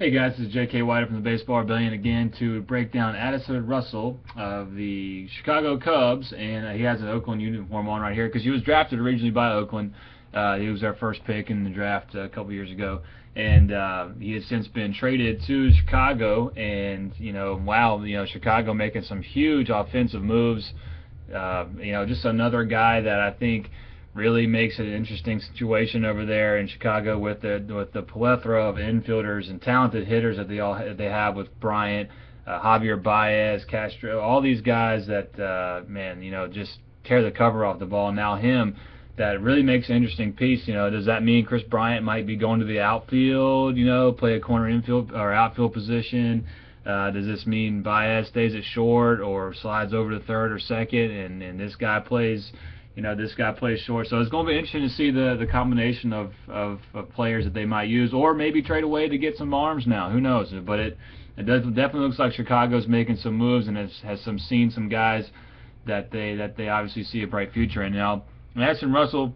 Hey guys, this is J.K. White from the Baseball Rebellion again to break down Addison Russell of the Chicago Cubs, and he has an Oakland uniform on right here because he was drafted originally by Oakland. He was our first pick in the draft a couple years ago, and he has since been traded to Chicago. And wow, Chicago making some huge offensive moves. Just another guy that I think really makes it an interesting situation over there in Chicago with the plethora of infielders and talented hitters that they have with Bryant, Javier Baez, Castro, all these guys that just tear the cover off the ball. Now him, that really makes an interesting piece. Does that mean Chris Bryant might be going to the outfield? Play a corner infield or outfield position? Does this mean Baez stays at short or slides over to third or second, and this guy plays? This guy plays short, so it's going to be interesting to see the combination of players that they might use, or maybe trade away to get some arms now. Who knows? But it definitely looks like Chicago's making some moves and has seen some guys that they obviously see a bright future in. Now, Addison Russell,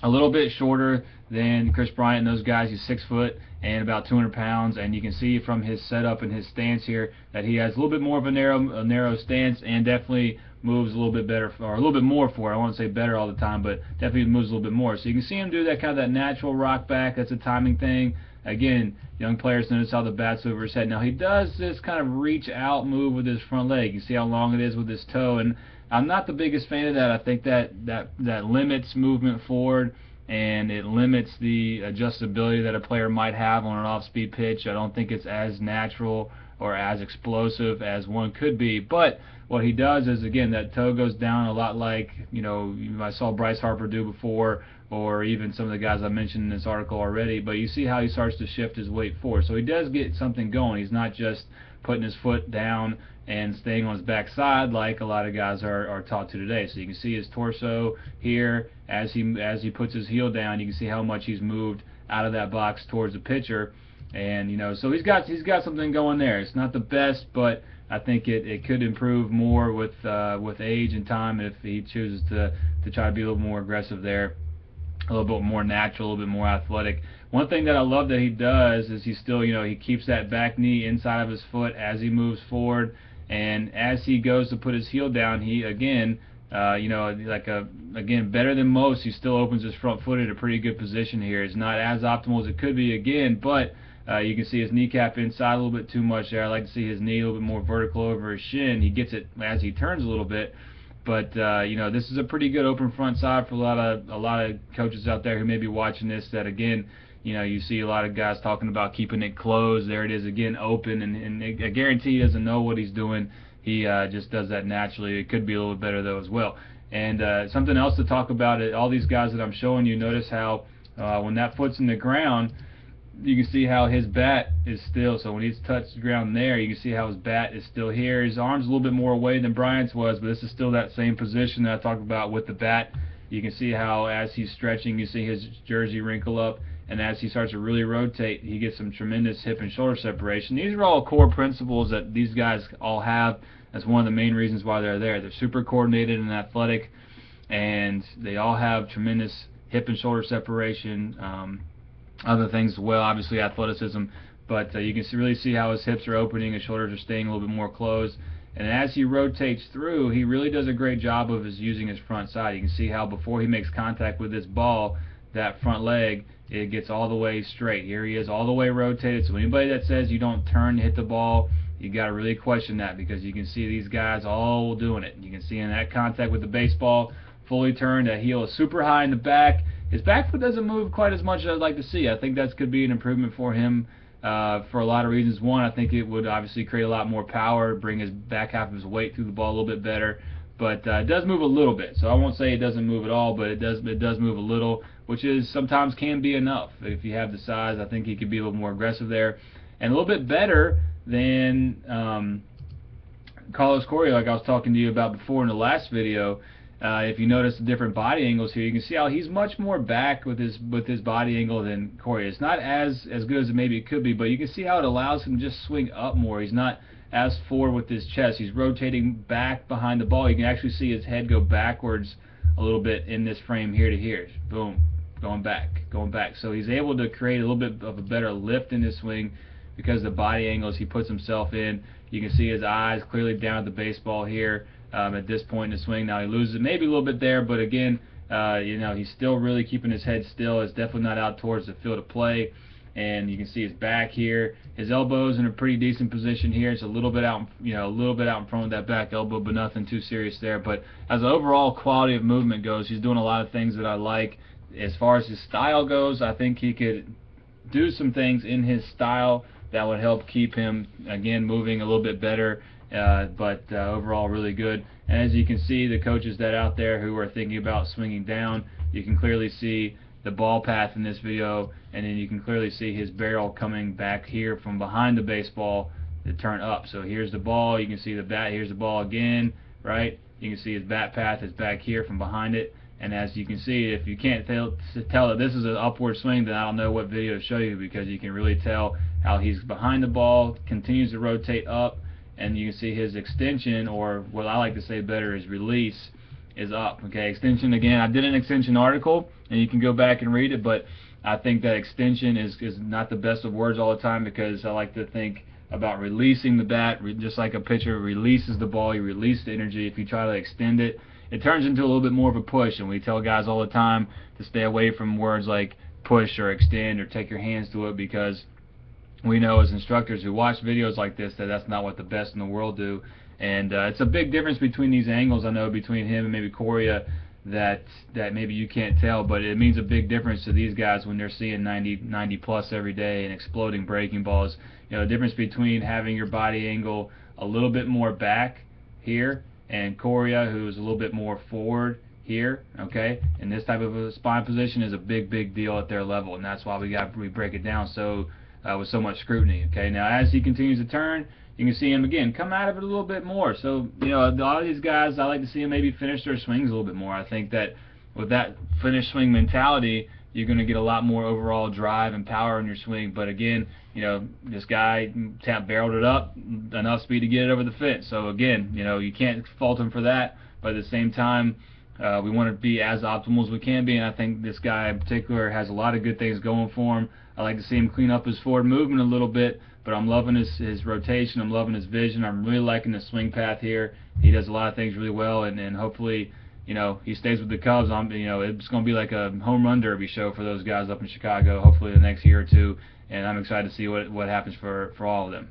a little bit shorter than Chris Bryant and those guys. He's 6 foot and about 200 pounds, and you can see from his setup and his stance here that he has a little bit more of a narrow stance, and definitely moves a little bit better, or a little bit more for it. I won't say better all the time, but definitely moves a little bit more. So you can see him do that kind of that natural rock back. That's a timing thing. Again, young players notice how the bat's over his head. Now he does this kind of reach out move with his front leg. You see how long it is with his toe, and I'm not the biggest fan of that. I think that limits movement forward, and it limits the adjustability that a player might have on an off-speed pitch. I don't think it's as natural or as explosive as one could be. But what he does is, again, that toe goes down a lot like, I saw Bryce Harper do before, or even some of the guys I mentioned in this article already. But you see how he starts to shift his weight forward. So he does get something going. He's not just putting his foot down and staying on his backside like a lot of guys are taught to today. So you can see his torso here as he puts his heel down. You can see how much he's moved out of that box towards the pitcher, and so he's got something going there. It's not the best, but I think it could improve more with age and time if he chooses to try to be a little more aggressive there, a little bit more natural, a little bit more athletic. One thing that I love that he does is he still, he keeps that back knee inside of his foot as he moves forward, and as he goes to put his heel down, he again, again, better than most, he still opens his front foot at a pretty good position here. It's not as optimal as it could be again, but you can see his kneecap inside a little bit too much there. I like to see his knee a little bit more vertical over his shin. He gets it as he turns a little bit, but this is a pretty good open front side for a lot of coaches out there who may be watching this. That again, you see a lot of guys talking about keeping it closed. There it is again, open, and I guarantee he doesn't know what he's doing. He just does that naturally. It could be a little better though as well. And something else to talk about, all these guys that I'm showing you, notice how when that foot's in the ground, you can see how his bat is still. So when he's touched the ground there, you can see how his bat is still here. His arm's a little bit more away than Bryant's was, but this is still that same position that I talked about with the bat. You can see how as he's stretching, you see his jersey wrinkle up, and as he starts to really rotate, he gets some tremendous hip and shoulder separation. These are all core principles that these guys all have. That's one of the main reasons why they're there. They're super coordinated and athletic, and they all have tremendous hip and shoulder separation. Other things as well, obviously athleticism, but you can really see how his hips are opening, his shoulders are staying a little bit more closed, and as he rotates through, he really does a great job of using his front side. You can see how before he makes contact with this ball, that front leg, it gets all the way straight. Here he is, all the way rotated. So anybody that says you don't turn to hit the ball, you got to really question that, because you can see these guys all doing it. You can see in that contact with the baseball, fully turned, that heel is super high in the back. His back foot doesn't move quite as much as I'd like to see. I think that could be an improvement for him for a lot of reasons. One, I think it would obviously create a lot more power, bring his back half of his weight through the ball a little bit better. But it does move a little bit. So I won't say it doesn't move at all, but it does move a little, which is sometimes can be enough. If you have the size, I think he could be a little more aggressive there. And a little bit better than Carlos Correa, like I was talking to you about before in the last video. If you notice the different body angles here, you can see how he's much more back with his body angle than Correa. It's not as good as maybe it could be, but you can see how it allows him to just swing up more. He's not as forward with his chest. He's rotating back behind the ball. You can actually see his head go backwards a little bit in this frame here to here. Boom, going back. So he's able to create a little bit of a better lift in his swing, because of the body angles he puts himself in. You can see his eyes clearly down at the baseball here at this point in the swing. Now he loses maybe a little bit there, but again, you know, he's still really keeping his head still. It's definitely not out towards the field of play. And you can see his back here. His elbow's in a pretty decent position here. It's a little bit out, you know, a little bit out in front of that back elbow, but nothing too serious there. But as an overall quality of movement goes, he's doing a lot of things that I like. As far as his style goes, I think he could do some things in his style that would help keep him, again, moving a little bit better. But overall really good. And as you can see, the coaches that out there who are thinking about swinging down, you can clearly see the ball path in this video, and then you can clearly see his barrel coming back here from behind the baseball to turn up. So here's the ball, you can see the bat, here's the ball again, right? You can see his bat path is back here from behind it, and as you can see, if you can't tell that this is an upward swing, then I don't know what video to show you, because you can really tell how he's behind the ball, continues to rotate up, and you can see his extension, or what I like to say better is release, is up. Okay, extension, again, I did an extension article and you can go back and read it, but I think that extension is not the best of words all the time, because I like to think about releasing the bat, just like a pitcher releases the ball, you release the energy. If you try to extend it, it turns into a little bit more of a push, and we tell guys all the time to stay away from words like push or extend or take your hands to it, because we know as instructors who watch videos like this that that's not what the best in the world do. And it's a big difference between these angles, I know, between him and maybe Coria, that maybe you can't tell, but it means a big difference to these guys when they're seeing 90 plus every day and exploding breaking balls. You know, the difference between having your body angle a little bit more back here and Coria, who's a little bit more forward here, okay, and this type of a spine position is a big deal at their level, and that's why we break it down so with so much scrutiny. Okay, now as he continues to turn, you can see him again come out of it a little bit more. So, you know, a lot of these guys, I like to see them maybe finish their swings a little bit more. I think that with that finish swing mentality, you're going to get a lot more overall drive and power in your swing. But again, you know, this guy barreled it up enough speed to get it over the fence. So again, you know, you can't fault him for that. But at the same time, we want to be as optimal as we can be, and I think this guy in particular has a lot of good things going for him. I like to see him clean up his forward movement a little bit, but I'm loving his rotation, I'm loving his vision, I'm really liking the swing path here. He does a lot of things really well, and hopefully, you know, he stays with the Cubs. You know, it's going to be like a home run derby show for those guys up in Chicago, hopefully the next year or two, and I'm excited to see what happens for all of them.